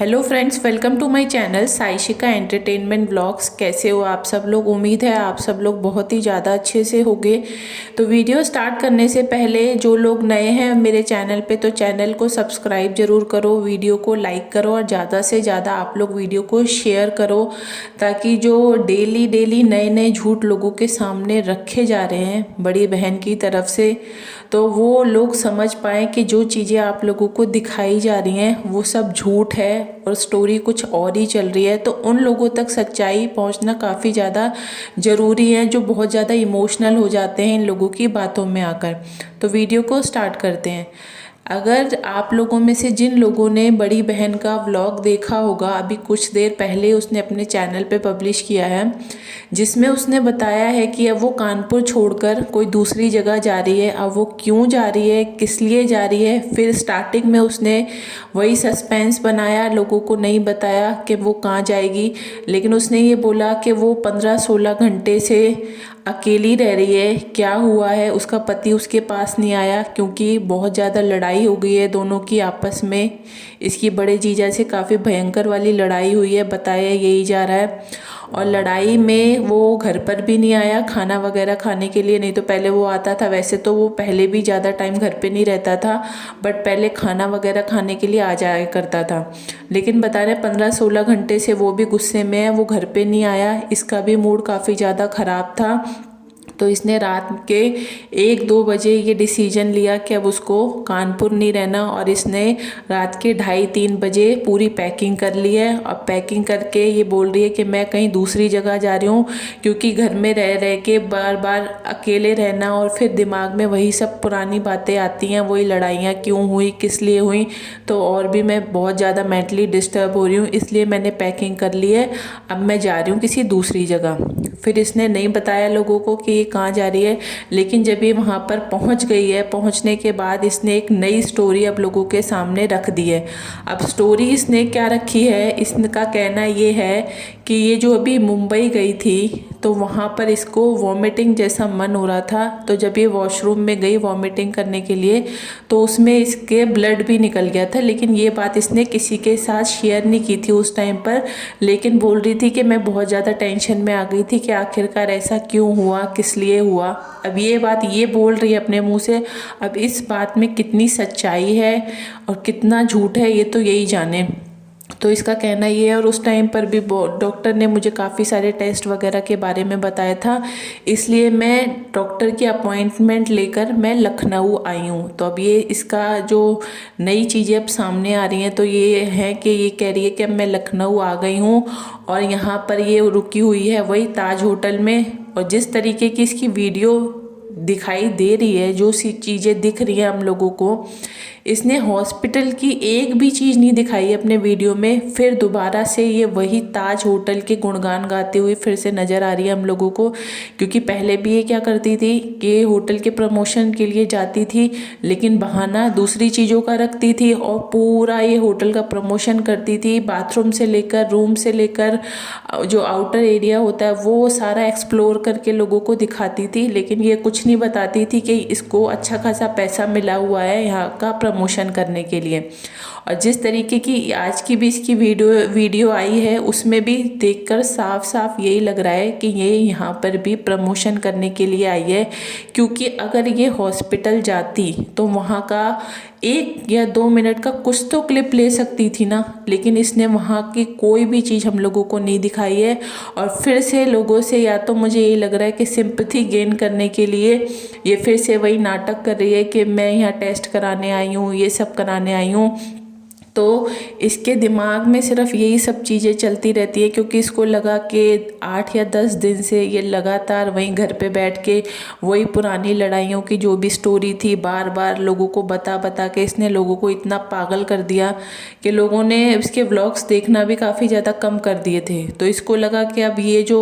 Hello friends, welcome to my channel Saishika entertainment vlogs. कैसे हो आप सब लोग? उम्मीद है आप सब लोग बहुत ही ज़्यादा अच्छे से होंगे। तो वीडियो स्टार्ट करने से पहले जो लोग नए हैं मेरे चैनल पे, तो चैनल को सब्सक्राइब ज़रूर करो, वीडियो को लाइक करो और ज़्यादा से ज़्यादा आप लोग वीडियो को शेयर करो, ताकि जो डेली नए नए झूठ लोगों के सामने रखे जा रहे हैं बड़ी बहन की तरफ से, तो वो लोग समझ पाएँ कि जो चीज़ें आप लोगों को दिखाई जा रही हैं वो सब झूठ है और स्टोरी कुछ और ही चल रही है। तो उन लोगों तक सच्चाई पहुंचना काफ़ी ज़्यादा ज़रूरी है जो बहुत ज़्यादा इमोशनल हो जाते हैं इन लोगों की बातों में आकर। तो वीडियो को स्टार्ट करते हैं। अगर आप लोगों में से जिन लोगों ने बड़ी बहन का व्लॉग देखा होगा, अभी कुछ देर पहले उसने अपने चैनल पे पब्लिश किया है, जिसमें उसने बताया है कि अब वो कानपुर छोड़कर कोई दूसरी जगह जा रही है। अब वो क्यों जा रही है, किस लिए जा रही है, फिर स्टार्टिंग में उसने वही सस्पेंस बनाया, लोगों को नहीं बताया कि वो कहाँ जाएगी, लेकिन उसने ये बोला कि वो 15-16 घंटे से अकेली रह रही है। क्या हुआ है, उसका पति उसके पास नहीं आया क्योंकि बहुत ज़्यादा लड़ाई हो गई है दोनों की आपस में। इसकी बड़े जीजा से काफ़ी भयंकर वाली लड़ाई हुई है, बताया यही जा रहा है। और लड़ाई में वो घर पर भी नहीं आया खाना वगैरह खाने के लिए, नहीं तो पहले वो आता था। वैसे तो वो पहले भी ज़्यादा टाइम घर पे नहीं रहता था, बट पहले खाना वगैरह खाने के लिए आ जाया करता था। लेकिन बता रहे 15-16 घंटे से वो भी गुस्से में है, वो घर पे नहीं आया। इसका भी मूड काफ़ी ज़्यादा ख़राब था। तो इसने रात के 1-2 बजे ये डिसीजन लिया कि अब उसको कानपुर नहीं रहना, और इसने रात के 2:30-3 बजे पूरी पैकिंग कर ली है। और पैकिंग करके ये बोल रही है कि मैं कहीं दूसरी जगह जा रही हूँ, क्योंकि घर में रह रह के बार बार अकेले रहना और फिर दिमाग में वही सब पुरानी बातें आती हैं, वही लड़ाइयाँ क्यों हुई, किस लिए हुई, तो और भी मैं बहुत ज़्यादा मेंटली डिस्टर्ब हो रही हूँ, इसलिए मैंने पैकिंग कर ली है। अब मैं जा रही हूँ किसी दूसरी जगह। फिर इसने नहीं बताया लोगों को कि ये कहाँ जा रही है, लेकिन जब ये वहाँ पर पहुँच गई है, पहुँचने के बाद इसने एक नई स्टोरी अब लोगों के सामने रख दी है। अब स्टोरी इसने क्या रखी है, इसका कहना ये है कि ये जो अभी मुंबई गई थी तो वहाँ पर इसको वॉमिटिंग जैसा मन हो रहा था। तो जब ये वॉशरूम में गई वॉमिटिंग करने के लिए, तो उसमें इसके ब्लड भी निकल गया था। लेकिन ये बात इसने किसी के साथ शेयर नहीं की थी उस टाइम पर, लेकिन बोल रही थी कि मैं बहुत ज़्यादा टेंशन में आ गई थी कि आखिरकार ऐसा क्यों हुआ, किस लिए हुआ। अब ये बात ये बोल रही है अपने मुंह से। अब इस बात में कितनी सच्चाई है और कितना झूठ है, ये तो यही जाने। तो इसका कहना ये है। और उस टाइम पर भी डॉक्टर ने मुझे काफ़ी सारे टेस्ट वगैरह के बारे में बताया था, इसलिए मैं डॉक्टर की अपॉइंटमेंट लेकर मैं लखनऊ आई हूँ। तो अब ये इसका जो नई चीज़ें अब सामने आ रही हैं, तो ये है कि ये कह रही है कि अब मैं लखनऊ आ गई हूँ और यहाँ पर ये रुकी हुई है वही ताज होटल में। और जिस तरीके की इसकी वीडियो दिखाई दे रही है, जो सी चीज़ें दिख रही हैं हम लोगों को, इसने हॉस्पिटल की एक भी चीज़ नहीं दिखाई अपने वीडियो में। फिर दोबारा से ये वही ताज होटल के गुणगान गाते हुए फिर से नज़र आ रही है हम लोगों को। क्योंकि पहले भी ये क्या करती थी कि होटल के प्रमोशन के लिए जाती थी, लेकिन बहाना दूसरी चीज़ों का रखती थी और पूरा ये होटल का प्रमोशन करती थी। बाथरूम से लेकर, रूम से लेकर, जो आउटर एरिया होता है वो सारा एक्सप्लोर करके लोगों को दिखाती थी। लेकिन ये कुछ नहीं बताती थी कि इसको अच्छा खासा पैसा मिला हुआ है यहाँ का प्रमोशन करने के लिए। और जिस तरीके की आज की भी इसकी वीडियो आई है, उसमें भी देखकर साफ साफ यही लग रहा है कि ये यहाँ पर भी प्रमोशन करने के लिए आई है। क्योंकि अगर ये हॉस्पिटल जाती तो वहाँ का 1 या 2 मिनट का कुछ तो क्लिप ले सकती थी ना, लेकिन इसने वहाँ की कोई भी चीज़ हम लोगों को नहीं दिखाई है। और फिर से लोगों से, या तो मुझे यही लग रहा है कि सिंपैथी गेन करने के लिए ये फिर से वही नाटक कर रही है कि मैं यहाँ टेस्ट कराने आई हूँ, ये सब कराने आई हूँ। तो इसके दिमाग में सिर्फ यही सब चीज़ें चलती रहती है, क्योंकि इसको लगा कि 8 या 10 दिन से ये लगातार वहीं घर पे बैठ के वही पुरानी लड़ाइयों की जो भी स्टोरी थी बार बार लोगों को बता बता के इसने लोगों को इतना पागल कर दिया कि लोगों ने इसके व्लॉग्स देखना भी काफ़ी ज़्यादा कम कर दिए थे। तो इसको लगा कि अब ये जो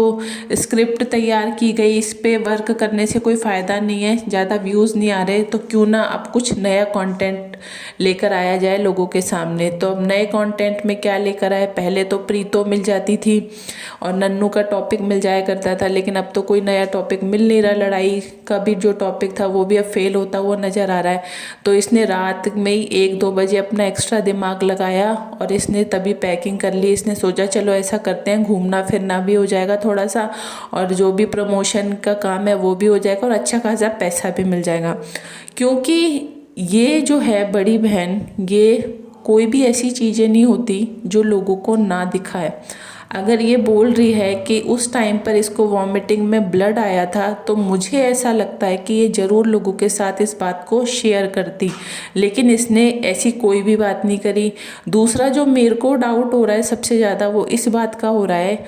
स्क्रिप्ट तैयार की गई, इस पर वर्क करने से कोई फ़ायदा नहीं है, ज़्यादा व्यूज़ नहीं आ रहे, तो क्यों ना अब कुछ नया कॉन्टेंट लेकर आया जाए लोगों के सामने। सामने। तो अब नए कंटेंट में क्या लेकर आए, पहले तो प्रीतो मिल जाती थी और नन्नू का टॉपिक मिल जाया करता था, लेकिन अब तो कोई नया टॉपिक मिल नहीं रहा। लड़ाई का भी जो टॉपिक था वो भी अब फेल होता हुआ नज़र आ रहा है। तो इसने रात में ही 1-2 बजे अपना एक्स्ट्रा दिमाग लगाया और इसने तभी पैकिंग कर ली। इसने सोचा चलो ऐसा करते हैं, घूमना फिरना भी हो जाएगा थोड़ा सा, और जो भी प्रमोशन का काम है वो भी हो जाएगा और अच्छा खासा पैसा भी मिल जाएगा। क्योंकि ये जो है बड़ी बहन, ये कोई भी ऐसी चीज़ें नहीं होती जो लोगों को ना दिखाए। अगर ये बोल रही है कि उस टाइम पर इसको वॉमिटिंग में ब्लड आया था, तो मुझे ऐसा लगता है कि ये ज़रूर लोगों के साथ इस बात को शेयर करती, लेकिन इसने ऐसी कोई भी बात नहीं करी। दूसरा जो मेरे को डाउट हो रहा है सबसे ज़्यादा, वो इस बात का हो रहा है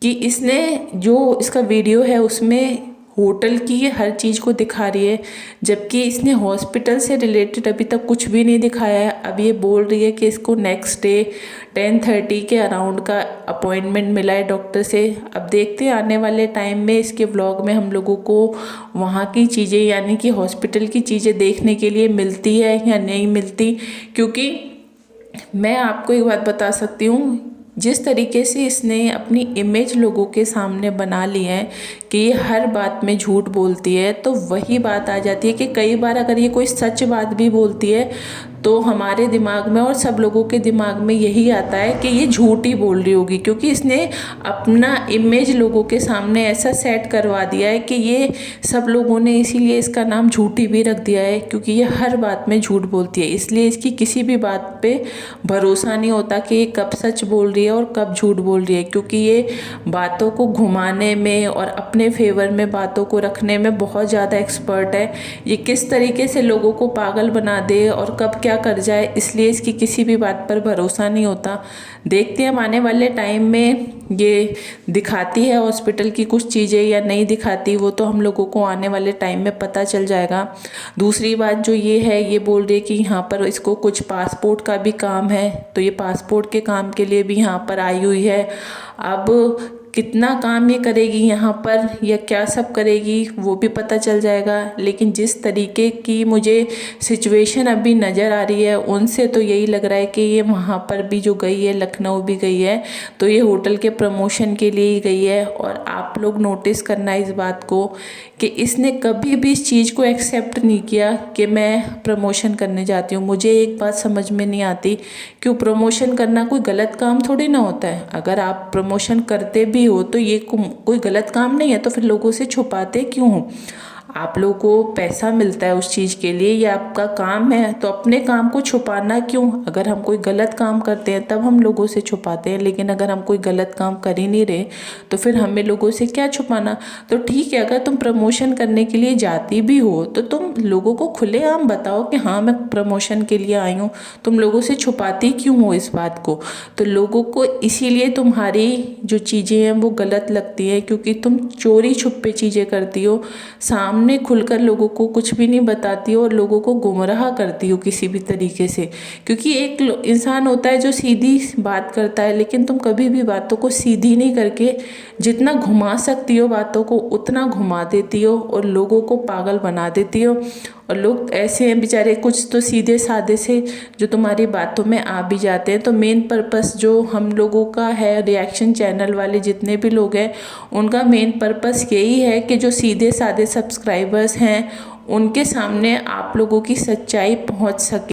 कि इसने जो इसका वीडियो है उसमें होटल की ये हर चीज़ को दिखा रही है, जबकि इसने हॉस्पिटल से रिलेटेड अभी तक कुछ भी नहीं दिखाया है। अब ये बोल रही है कि इसको नेक्स्ट डे 10:30 के अराउंड का अपॉइंटमेंट मिला है डॉक्टर से। अब देखते हैं आने वाले टाइम में इसके व्लॉग में हम लोगों को वहाँ की चीज़ें यानी कि हॉस्पिटल की चीज़ें देखने के लिए मिलती है या नहीं मिलती। क्योंकि मैं आपको एक बात बता सकती हूँ, जिस तरीके से इसने अपनी इमेज लोगों के सामने बना ली है कि ये हर बात में झूठ बोलती है, तो वही बात आ जाती है कि कई बार अगर ये कोई सच बात भी बोलती है तो हमारे दिमाग में और सब लोगों के दिमाग में यही आता है कि ये झूठ ही बोल रही होगी, क्योंकि इसने अपना इमेज लोगों के सामने ऐसा सेट करवा दिया है कि ये सब लोगों ने इसीलिए इसका नाम झूठी भी रख दिया है, क्योंकि ये हर बात में झूठ बोलती है। इसलिए इसकी किसी भी बात पे भरोसा नहीं होता कि ये कब सच बोल रही है और कब झूठ बोल रही है, क्योंकि ये बातों को घुमाने में और अपने फेवर में बातों को रखने में बहुत ज़्यादा एक्सपर्ट है। ये किस तरीके से लोगों को पागल बना दे और कब क्या कर जाए, इसलिए इसकी किसी भी बात पर भरोसा नहीं होता। देखते हैं हम आने वाले टाइम में ये दिखाती है हॉस्पिटल की कुछ चीज़ें या नहीं दिखाती, वो तो हम लोगों को आने वाले टाइम में पता चल जाएगा। दूसरी बात जो ये है, ये बोल रही है कि यहाँ पर इसको कुछ पासपोर्ट का भी काम है, तो ये पासपोर्ट के काम के लिए भी यहाँ पर आई हुई है। अब कितना काम ये करेगी यहाँ पर या क्या सब करेगी वो भी पता चल जाएगा, लेकिन जिस तरीके की मुझे सिचुएशन अभी नज़र आ रही है उनसे तो यही लग रहा है कि ये वहाँ पर भी जो गई है, लखनऊ भी गई है, तो ये होटल के प्रमोशन के लिए ही गई है। और आप लोग नोटिस करना इस बात को कि इसने कभी भी इस चीज़ को एक्सेप्ट नहीं किया कि मैं प्रमोशन करने जाती हूँ। मुझे एक बात समझ में नहीं आती, क्यों प्रमोशन करना कोई गलत काम थोड़ी ना होता है। अगर आप प्रमोशन करते भी हो तो ये कोई गलत काम नहीं है, तो फिर लोगों से छुपाते क्यों हो? आप लोगों को पैसा मिलता है उस चीज़ के लिए, ये आपका काम है, तो अपने काम को छुपाना क्यों? अगर हम कोई गलत काम करते हैं तब हम लोगों से छुपाते हैं, लेकिन अगर हम कोई गलत काम कर ही नहीं रहे तो फिर हमें लोगों से क्या छुपाना। तो ठीक है, अगर तुम प्रमोशन करने के लिए जाती भी हो तो तुम लोगों को खुलेआम बताओ कि हाँ मैं प्रमोशन के लिए आई हूँ। तुम लोगों से छुपाती क्यों हो इस बात को? तो लोगों को इसीलिए तुम्हारी जो चीज़ें हैं वो गलत लगती है, क्योंकि तुम चोरी छुपे चीज़ें करती हो, सामने खुलकर लोगों को कुछ भी नहीं बताती हो और लोगों को गुमराह करती हो किसी भी तरीके से। क्योंकि एक इंसान होता है जो सीधी बात करता है, लेकिन तुम कभी भी बातों को सीधी नहीं करके जितना घुमा सकती हो बातों को उतना घुमा देती हो और लोगों को पागल बना देती हो। और लोग ऐसे हैं बेचारे, कुछ तो सीधे साधे से जो तुम्हारी बातों में आ भी जाते हैं। तो मेन पर्पस जो हम लोगों का है, रिएक्शन चैनल वाले जितने भी लोग हैं, उनका मेन पर्पस यही है कि जो सीधे साधे सब्सक्राइबर्स हैं उनके सामने आप लोगों की सच्चाई पहुंच सके।